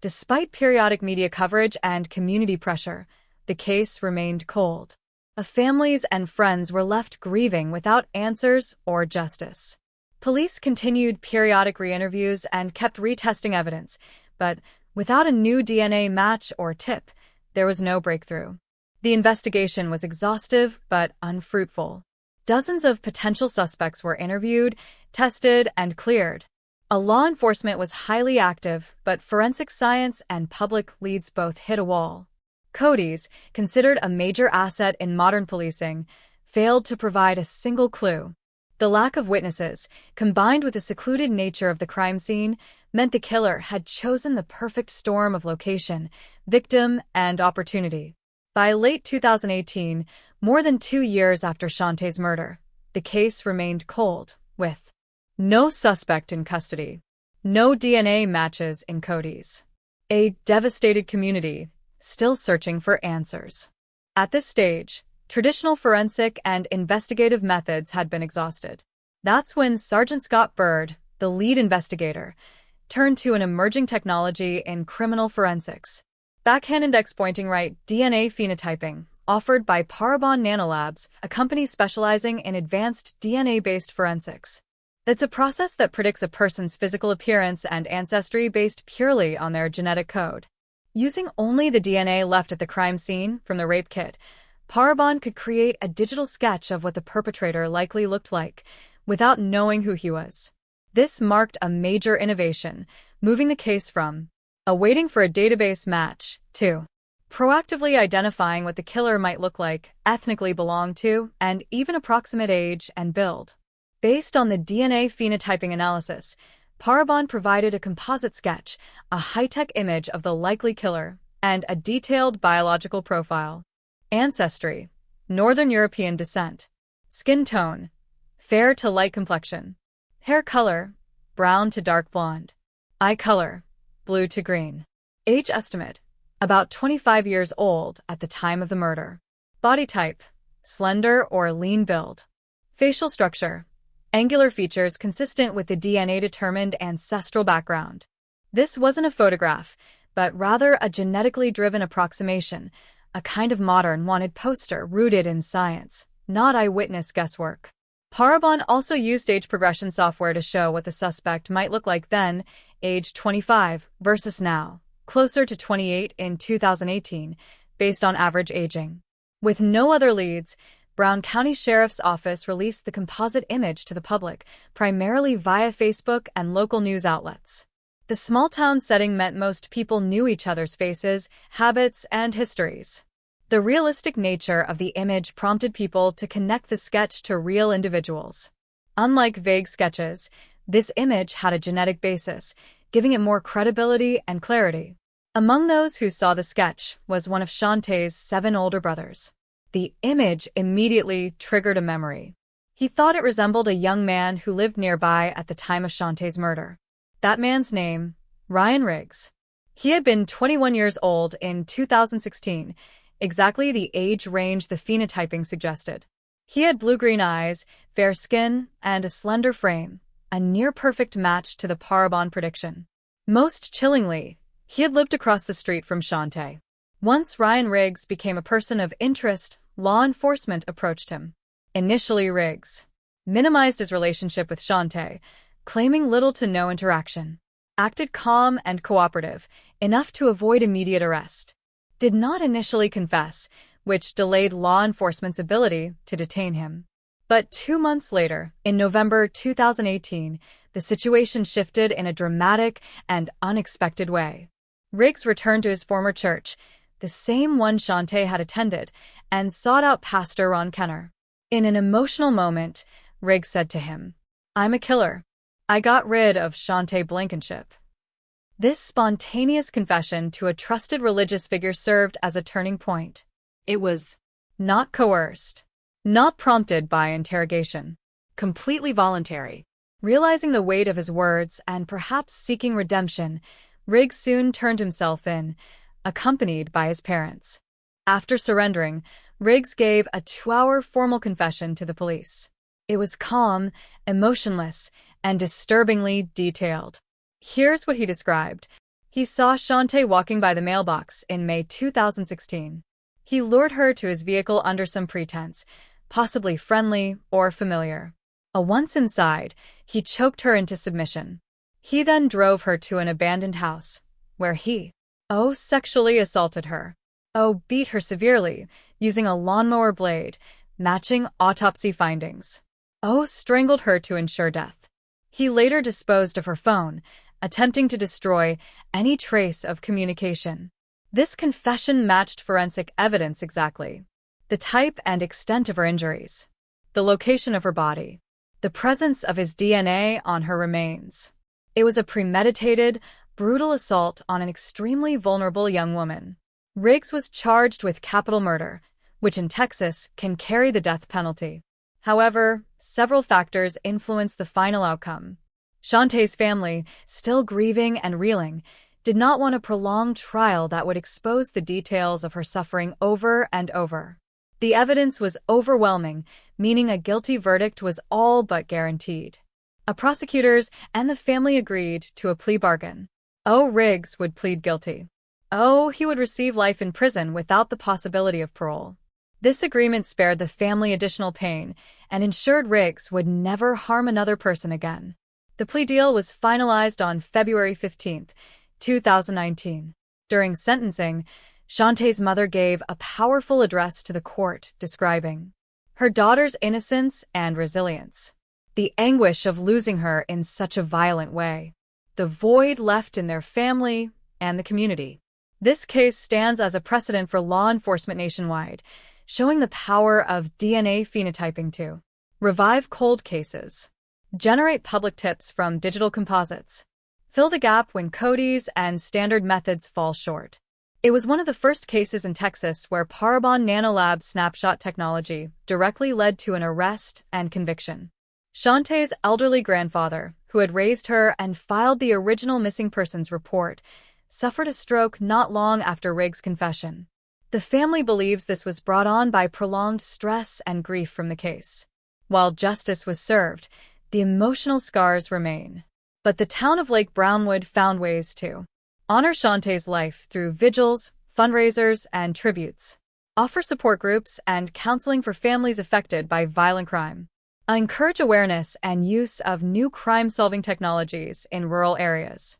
Despite periodic media coverage and community pressure, the case remained cold. Families and friends were left grieving without answers or justice. Police continued periodic re-interviews and kept retesting evidence, but without a new DNA match or tip, there was no breakthrough. The investigation was exhaustive but unfruitful. Dozens of potential suspects were interviewed, tested, and cleared. Law enforcement was highly active, but forensic science and public leads both hit a wall. Cody's, considered a major asset in modern policing, failed to provide a single clue. The lack of witnesses, combined with the secluded nature of the crime scene, meant the killer had chosen the perfect storm of location, victim, and opportunity. By late 2018, more than 2 years after Chante's murder, the case remained cold, with no suspect in custody, no DNA matches in Cody's. A devastated community, still searching for answers. At this stage, traditional forensic and investigative methods had been exhausted. That's when Sergeant Scott Bird, the lead investigator, turned to an emerging technology in criminal forensics. Backhand index pointing right DNA phenotyping, offered by Parabon Nanolabs, a company specializing in advanced DNA-based forensics. It's a process that predicts a person's physical appearance and ancestry based purely on their genetic code. Using only the DNA left at the crime scene from the rape kit, Parabon could create a digital sketch of what the perpetrator likely looked like, without knowing who he was. This marked a major innovation, moving the case from waiting for a database match to proactively identifying what the killer might look like, ethnically belong to, and even approximate age and build. Based on the DNA phenotyping analysis, Parabon provided a composite sketch, a high-tech image of the likely killer, and a detailed biological profile. Ancestry: Northern European descent. Skin tone: fair to light complexion. Hair color: brown to dark blonde. Eye color: blue to green. Age estimate: about 25 years old at the time of the murder. Body type: slender or lean build. Facial structure: angular features consistent with the DNA-determined ancestral background. This wasn't a photograph, but rather a genetically driven approximation, a kind of modern wanted poster rooted in science, not eyewitness guesswork. Parabon also used age progression software to show what the suspect might look like then, age 25, versus now, closer to 28 in 2018, based on average aging. With no other leads, Brown County Sheriff's Office released the composite image to the public, primarily via Facebook and local news outlets. The small-town setting meant most people knew each other's faces, habits, and histories. The realistic nature of the image prompted people to connect the sketch to real individuals. Unlike vague sketches, this image had a genetic basis, giving it more credibility and clarity. Among those who saw the sketch was one of Chante's 7 older brothers. The image immediately triggered a memory. He thought it resembled a young man who lived nearby at the time of Chante's murder. That man's name, Ryan Riggs. He had been 21 years old in 2016, exactly the age range the phenotyping suggested. He had blue-green eyes, fair skin, and a slender frame, a near-perfect match to the Parabon prediction. Most chillingly, he had lived across the street from Chante. Once Ryan Riggs became a person of interest, law enforcement approached him. Initially, Riggs minimized his relationship with Chante, claiming little to no interaction. Acted calm and cooperative, enough to avoid immediate arrest. Did not initially confess, which delayed law enforcement's ability to detain him. But 2 months later, in November 2018, the situation shifted in a dramatic and unexpected way. Riggs returned to his former church, the same one Chante had attended, and sought out Pastor Ron Kenner. In an emotional moment, Riggs said to him, "I'm a killer. I got rid of Chante Blankenship." This spontaneous confession to a trusted religious figure served as a turning point. It was not coerced, not prompted by interrogation, completely voluntary. Realizing the weight of his words and perhaps seeking redemption, Riggs soon turned himself in, accompanied by his parents. After surrendering, Riggs gave a 2-hour formal confession to the police. It was calm, emotionless, and disturbingly detailed. Here's what he described. He saw Chante walking by the mailbox in May 2016. He lured her to his vehicle under some pretense, possibly friendly or familiar. Once inside, he choked her into submission. He then drove her to an abandoned house, where he sexually assaulted her. Beat her severely, using a lawnmower blade, matching autopsy findings. Strangled her to ensure death. He later disposed of her phone, attempting to destroy any trace of communication. This confession matched forensic evidence exactly. The type and extent of her injuries, the location of her body, the presence of his DNA on her remains. It was a premeditated, brutal assault on an extremely vulnerable young woman. Riggs was charged with capital murder, which in Texas can carry the death penalty. However, several factors influenced the final outcome. Chante's family, still grieving and reeling, did not want a prolonged trial that would expose the details of her suffering over and over. The evidence was overwhelming, meaning a guilty verdict was all but guaranteed. Prosecutors and the family agreed to a plea bargain. Riggs would plead guilty. He would receive life in prison without the possibility of parole. This agreement spared the family additional pain and ensured Riggs would never harm another person again. The plea deal was finalized on February 15, 2019. During sentencing, Chante's mother gave a powerful address to the court describing her daughter's innocence and resilience, the anguish of losing her in such a violent way, the void left in their family and the community. This case stands as a precedent for law enforcement nationwide, showing the power of DNA phenotyping to revive cold cases, generate public tips from digital composites, fill the gap when CODIs and standard methods fall short. It was one of the first cases in Texas where Parabon Nanolab's snapshot technology directly led to an arrest and conviction. Chante's elderly grandfather, who had raised her and filed the original missing persons report, suffered a stroke not long after Riggs' confession. The family believes this was brought on by prolonged stress and grief from the case. While justice was served, the emotional scars remain. But the town of Lake Brownwood found ways to honor Chante's life through vigils, fundraisers, and tributes, offer support groups and counseling for families affected by violent crime, encourage awareness and use of new crime-solving technologies in rural areas.